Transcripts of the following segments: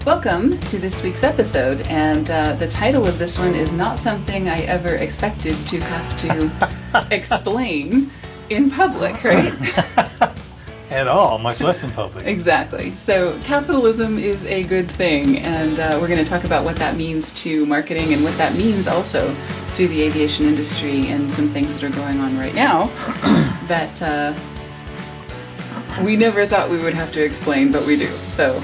Welcome to this week's episode, and the title of this one is not something I ever expected to have to explain in public, right? At all, much less in public. Exactly. So capitalism is a good thing, and we're going to talk about what that means to marketing and what that means also to the aviation industry and some things that are going on right now that we never thought we would have to explain, but we do. So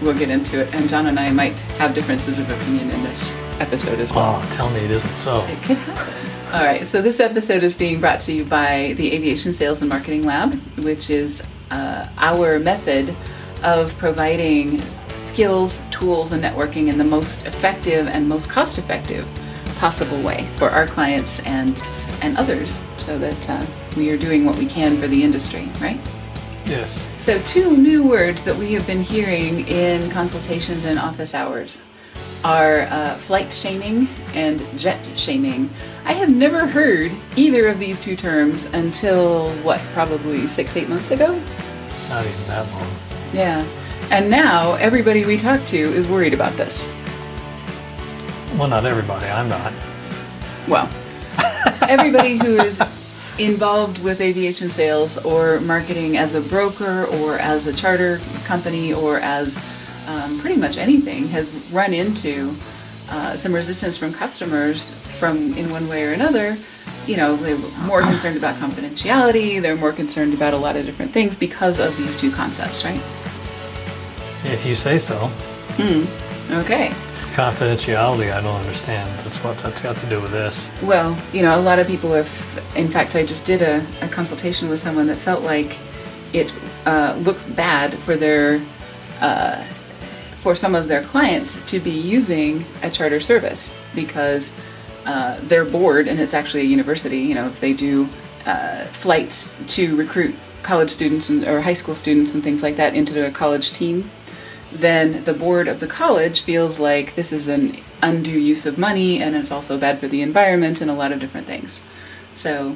we'll get into it. And John and I might have differences of opinion in this episode as well. Oh, tell me it isn't so. It could happen. All right, so this episode is being brought to you by the Aviation Sales and Marketing Lab, which is our method of providing skills, tools, and networking in the most effective and most cost-effective possible way for our clients and others, so that we are doing what we can for the industry, right? Yes. So 2 new words that we have been hearing in consultations and office hours are flight shaming and jet shaming. I have never heard either of these 2 terms until, probably 6-8 months ago? Not even that long. Yeah. And now everybody we talk to is worried about this. Well, not everybody. I'm not. Well, everybody who is involved with aviation sales or marketing as a broker or as a charter company or as pretty much anything has run into some resistance from customers in one way or another. You know, they're more concerned about confidentiality, they're more concerned about a lot of different things because of these 2 concepts, right? If you say so. Okay. Confidentiality, I don't understand. That's got to do with this. Well, you know, a lot of people have, in fact, I just did a consultation with someone that felt like it looks bad for for some of their clients to be using a charter service because they're bored, and it's actually a university. You know, if they do flights to recruit college students or high school students and things like that into a college team, then the board of the college feels like this is an undue use of money, and it's also bad for the environment and a lot of different things. So,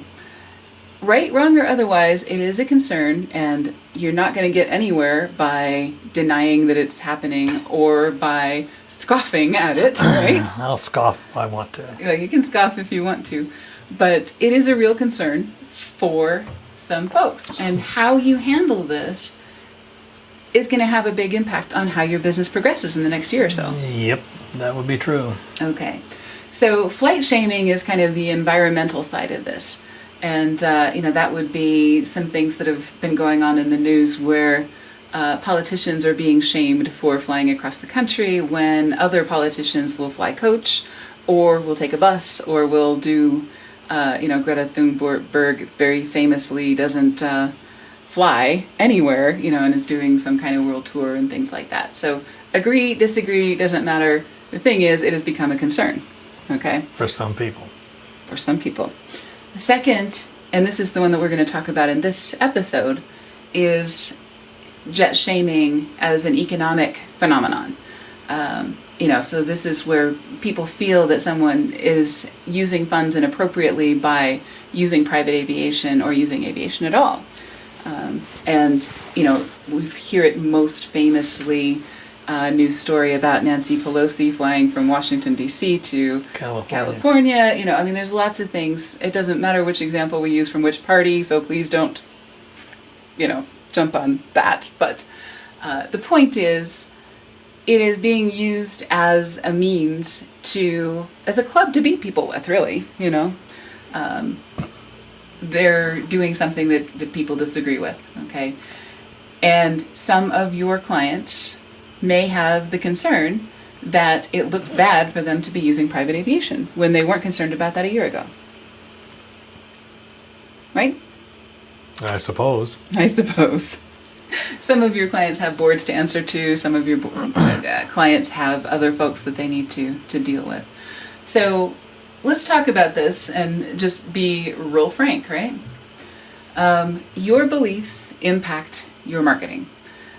right, wrong, or otherwise, it is a concern, and you're not going to get anywhere by denying that it's happening or by scoffing at it, right? I'll scoff if I want to. Yeah, you can scoff if you want to, but it is a real concern for some folks, and how you handle this is going to have a big impact on how your business progresses in the next year or so. Yep, that would be true. Okay. So flight shaming is kind of the environmental side of this. And, that would be some things that have been going on in the news where politicians are being shamed for flying across the country when other politicians will fly coach or will take a bus or will do, Greta Thunberg very famously doesn't fly anywhere, and is doing some kind of world tour and things like that. So agree, disagree, doesn't matter. The thing is, it has become a concern, okay? For some people. For some people. The second, and this is the one that we're going to talk about in this episode, is jet shaming as an economic phenomenon. So this is where people feel that someone is using funds inappropriately by using private aviation or using aviation at all. We hear it most famously, news story about Nancy Pelosi flying from Washington, D.C. to California. There's lots of things. It doesn't matter which example we use from which party, so please don't, jump on that. But the point is, it is being used as a means as a club to beat people with, really, they're doing something that people disagree with, okay? And some of your clients may have the concern that it looks bad for them to be using private aviation when they weren't concerned about that a year ago. Right? I suppose. Some of your clients have boards to answer to. Some of your clients have other folks that they need to deal with. So let's talk about this and just be real frank, right? Your beliefs impact your marketing.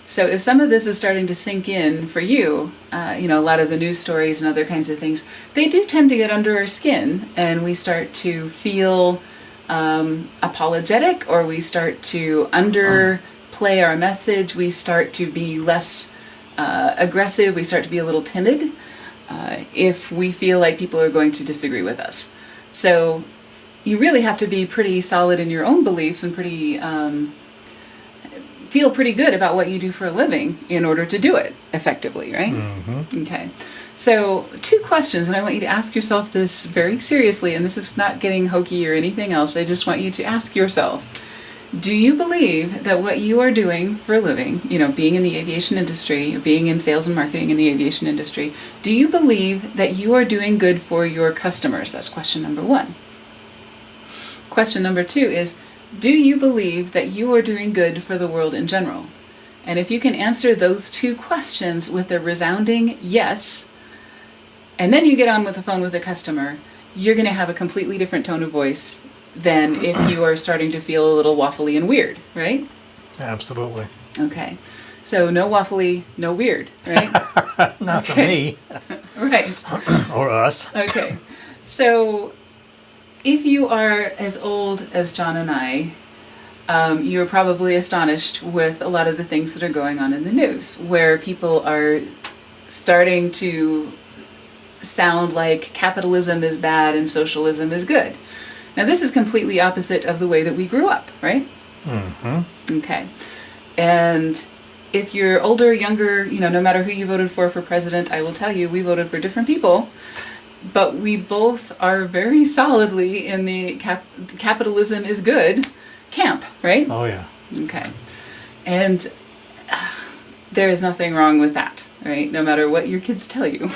So if some of this is starting to sink in for you, a lot of the news stories and other kinds of things, they do tend to get under our skin, and we start to feel apologetic, or we start to underplay our message. We start to be less aggressive, we start to be a little timid if we feel like people are going to disagree with us. So you really have to be pretty solid in your own beliefs and pretty feel pretty good about what you do for a living in order to do it effectively, right? Mm-hmm. Okay. So 2 questions, and I want you to ask yourself this very seriously, and this is not getting hokey or anything else. I just want you to ask yourself, do you believe that what you are doing for a living, being in the aviation industry, being in sales and marketing in the aviation industry, do you believe that you are doing good for your customers? That's question number 1. Question number 2 is, do you believe that you are doing good for the world in general? And if you can answer those 2 questions with a resounding yes, and then you get on with the phone with a customer, you're going to have a completely different tone of voice than if you are starting to feel a little waffly and weird, right? Absolutely. Okay. So no waffly, no weird, right? Not for me. Right. Or us. Okay. So if you are as old as John and I, you're probably astonished with a lot of the things that are going on in the news, where people are starting to sound like capitalism is bad and socialism is good. Now, this is completely opposite of the way that we grew up, right? Mm-hmm. Okay. And if you're older, younger, no matter who you voted for president, I will tell you, we voted for different people, but we both are very solidly in the capitalism is good camp, right? Oh, yeah. Okay. And there is nothing wrong with that, right? No matter what your kids tell you.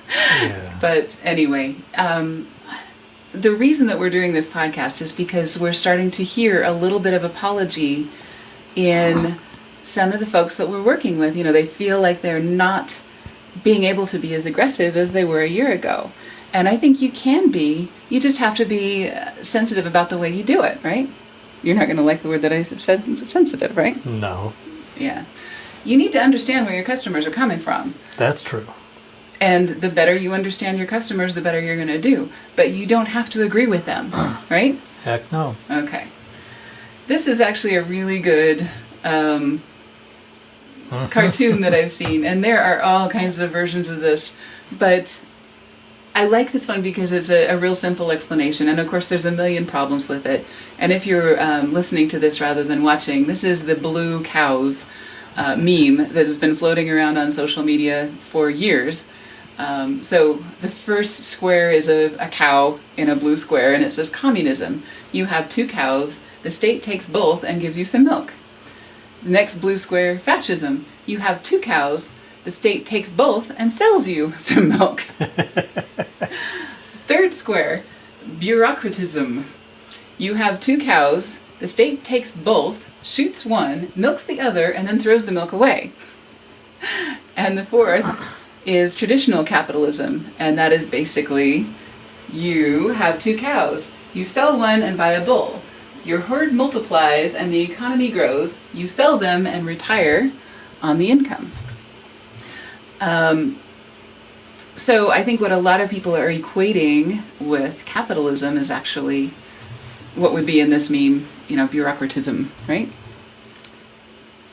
Yeah. But anyway, the reason that we're doing this podcast is because we're starting to hear a little bit of apology in some of the folks that we're working with. They feel like they're not being able to be as aggressive as they were a year ago. And I think you can be. You just have to be sensitive about the way you do it, right? You're not going to like the word that I said, sensitive, right? No. Yeah. You need to understand where your customers are coming from. That's true. And the better you understand your customers, the better you're going to do. But you don't have to agree with them, right? Heck no. Okay. This is actually a really good cartoon that I've seen. And there are all kinds of versions of this. But I like this one because it's a real simple explanation. And of course, there's a million problems with it. And if you're listening to this rather than watching, this is the blue cows meme that has been floating around on social media for years. So the first square is a cow in a blue square, and it says communism. You have 2 cows. The state takes both and gives you some milk. The next blue square, fascism. You have 2 cows. The state takes both and sells you some milk. Third square, bureaucratism. You have 2 cows. The state takes both, shoots one, milks the other, and then throws the milk away. And the fourth is traditional capitalism, and that is basically you have 2 cows. You sell one and buy a bull. Your herd multiplies and the economy grows. You sell them and retire on the income. So I think what a lot of people are equating with capitalism is actually what would be in this meme, bureaucratism, right?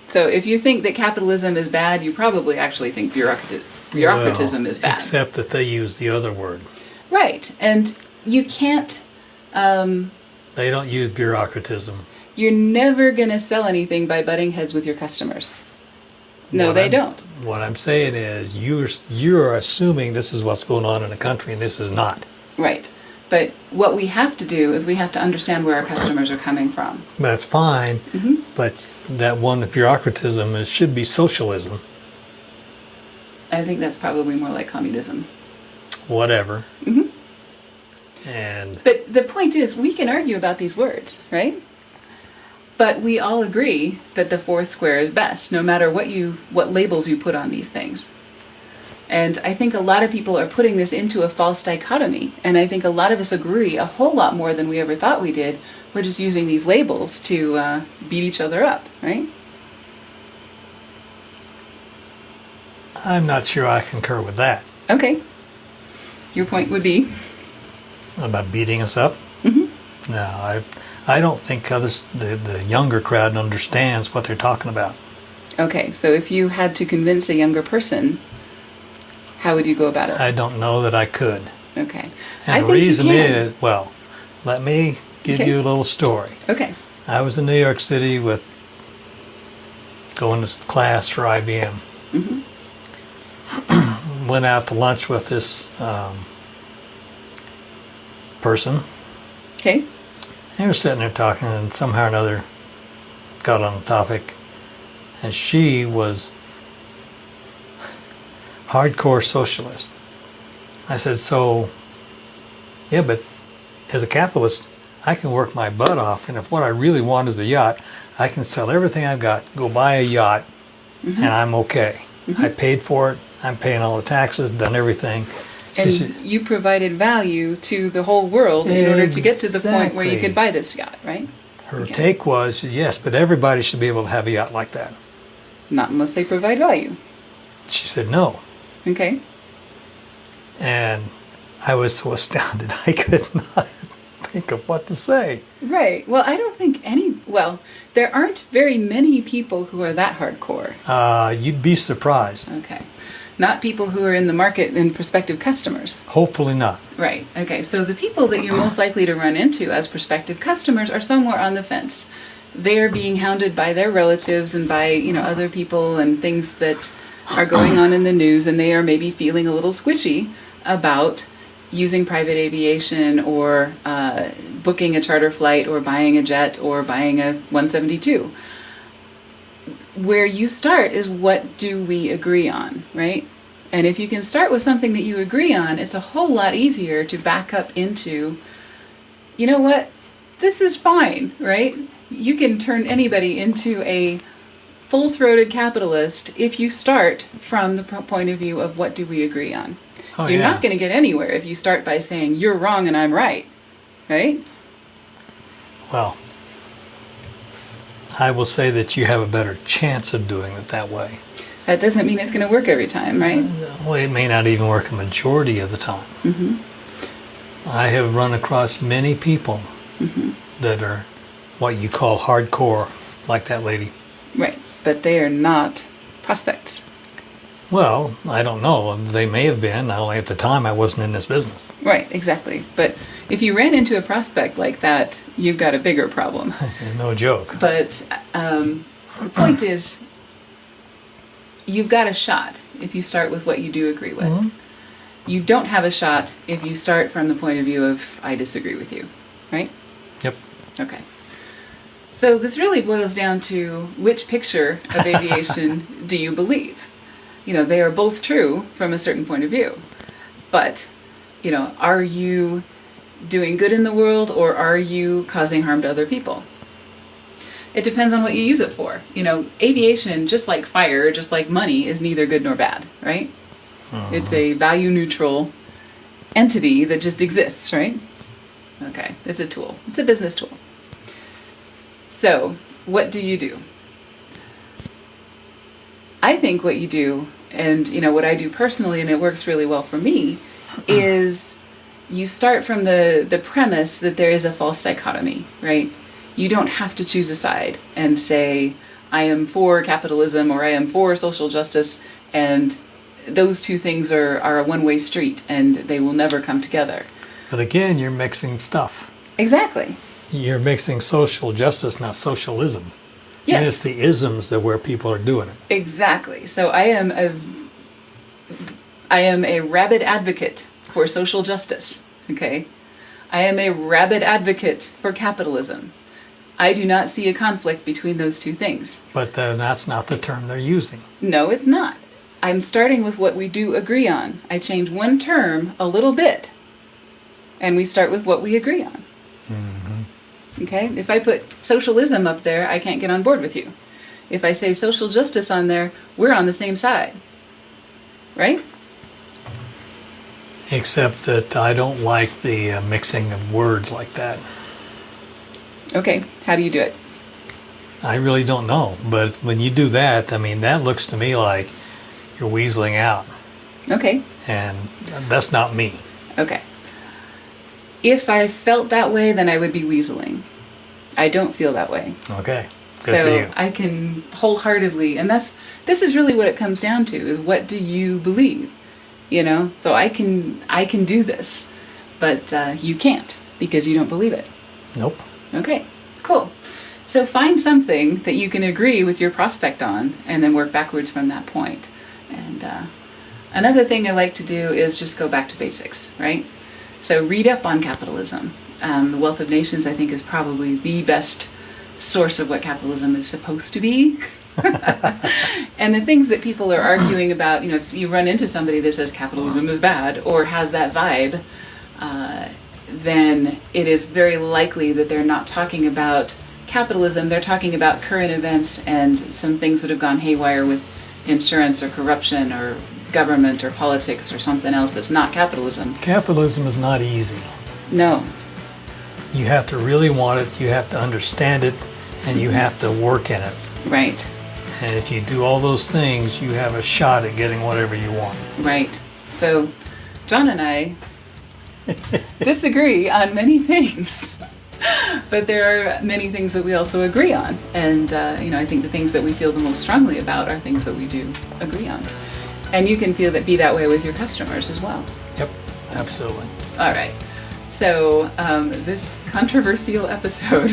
So if you think that capitalism is bad, you probably actually think bureaucratism is bad. Except that they use the other word. Right. And you can't... they don't use bureaucratism. You're never going to sell anything by butting heads with your customers. No, they don't. What I'm saying is you're assuming this is what's going on in the country, and this is not. Right. But what we have to do is we have to understand where our customers are coming from. That's fine, but that one with bureaucratism should be socialism. I think that's probably more like communism. Whatever. But the point is, we can argue about these words, right? But we all agree that the 4th square is best, no matter what labels you put on these things. And I think a lot of people are putting this into a false dichotomy. And I think a lot of us agree a whole lot more than we ever thought we did. We're just using these labels to beat each other up, right? I'm not sure I concur with that. Okay. Your point would be? About beating us up? No, I don't think the younger crowd understands what they're talking about. Okay, so if you had to convince a younger person, how would you go about it? I don't know that I could. Okay. And the reason is, well, let me give you a little story. Okay. I was in New York City going to class for IBM. Mm-hmm. Went out to lunch with this person. Okay. They were sitting there talking, and somehow or another got on the topic. And she was hardcore socialist. I said, so, yeah, but as a capitalist, I can work my butt off, and if what I really want is a yacht, I can sell everything I've got, go buy a yacht, and I'm okay. I paid for it. I'm paying all the taxes, done everything. And you provided value to the whole world in order to get to the point where you could buy this yacht, right? Her take was, yes, but everybody should be able to have a yacht like that. Not unless they provide value. She said no. Okay. And I was so astounded I could not think of what to say. Right. Well, I don't think there aren't very many people who are that hardcore. You'd be surprised. Okay. Not people who are in the market and prospective customers. Hopefully not. Right. Okay. So the people that you're most likely to run into as prospective customers are somewhere on the fence. They are being hounded by their relatives and by, other people and things that are going on in the news, and they are maybe feeling a little squishy about using private aviation or booking a charter flight or buying a jet or buying a 172. Where you start is, what do we agree on, right? And if you can start with something that you agree on, it's a whole lot easier to back up into, you know what, this is fine, right? You can turn anybody into a full-throated capitalist if you start from the point of view of what do we agree on. You're not going to get anywhere if you start by saying you're wrong and I'm right, right? Well, I will say that you have a better chance of doing it that way. That doesn't mean it's going to work every time, right? Well, it may not even work a majority of the time. Mm-hmm. I have run across many people that are what you call hardcore, like that lady. Right, but they are not prospects. Well, I don't know. They may have been. Only at the time I wasn't in this business. Right, exactly. But if you ran into a prospect like that, you've got a bigger problem. No joke. But the point is, you've got a shot if you start with what you do agree with. Mm-hmm. You don't have a shot if you start from the point of view of, I disagree with you, right? Yep. Okay. So this really boils down to, which picture of aviation do you believe? They are both true from a certain point of view. But, are you doing good in the world, or are you causing harm to other people? It depends on what you use it for. Aviation, just like fire, just like money, is neither good nor bad, right? Uh-huh. It's a value-neutral entity that just exists, right? Okay, it's a tool. It's a business tool. So, what do you do? I think what you do, and what I do personally, and it works really well for me, is you start from the premise that there is a false dichotomy, right? You don't have to choose a side and say, I am for capitalism or I am for social justice, and those two things are a one-way street and they will never come together. But again, you're mixing stuff. Exactly. You're mixing social justice, not socialism. Yes. And it's the isms that where people are doing it. Exactly. So I am a rabid advocate for social justice. Okay. I am a rabid advocate for capitalism. I do not see a conflict between those two things. But that's not the term they're using. No, it's not. I'm starting with what we do agree on. I change one term a little bit, and we start with what we agree on. Mm-hmm. Okay? If I put socialism up there, I can't get on board with you. If I say social justice on there, we're on the same side. Right? Except that I don't like the mixing of words like that. Okay. How do you do it? I really don't know. But when you do that, that looks to me like you're weaseling out. Okay. And that's not me. Okay. If I felt that way, then I would be weaseling. I don't feel that way. Okay. So I can wholeheartedly, and this is really what it comes down to, is what do you believe? So I can do this, but you can't because you don't believe it. Nope. Okay, cool. So find something that you can agree with your prospect on, and then work backwards from that point. And another thing I like to do is just go back to basics, right? So read up on capitalism. The Wealth of Nations, I think, is probably the best source of what capitalism is supposed to be. And the things that people are arguing about, if you run into somebody that says capitalism is bad or has that vibe, then it is very likely that they're not talking about capitalism. They're talking about current events and some things that have gone haywire with insurance or corruption or government or politics or something else that's not capitalism. Capitalism is not easy. No. You have to really want it, you have to understand it, and you have to work in it. Right. And if you do all those things, you have a shot at getting whatever you want. Right. So John and I disagree on many things, but there are many things that we also agree on. And, I think the things that we feel the most strongly about are things that we do agree on. And you can be that way with your customers as well. Yep, absolutely. All right. So this controversial episode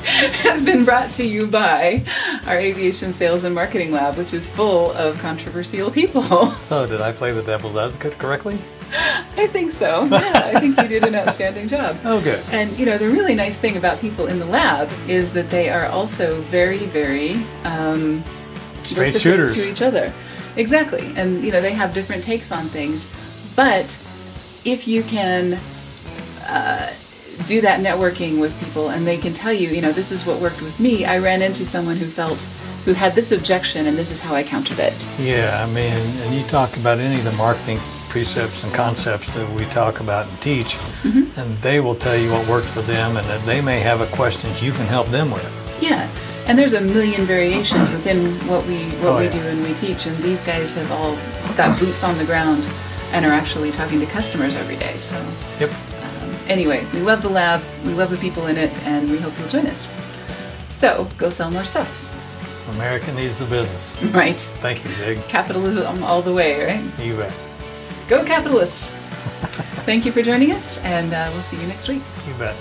has been brought to you by our Aviation Sales and Marketing Lab, which is full of controversial people. So did I play the devil's advocate correctly? I think so. Yeah, I think you did an outstanding job. Oh, good. And, the really nice thing about people in the lab is that they are also very, very straight shooters to each other. Exactly. And, they have different takes on things. But if you can do that networking with people and they can tell you, this is what worked with me. I ran into someone who had this objection and this is how I countered it. Yeah, and you talk about any of the marketing precepts and concepts that we talk about and teach, and they will tell you what worked for them, and that they may have a questions you can help them with. Yeah, and there's a million variations within what we do and we teach, and these guys have all got boots on the ground and are actually talking to customers every day. So, yep. Anyway, we love the lab, we love the people in it, and we hope you'll join us. So, go sell more stuff. America needs the business. Right. Thank you, Zig. Capitalism all the way, right? You bet. Go capitalists. Thank you for joining us, and we'll see you next week. You bet.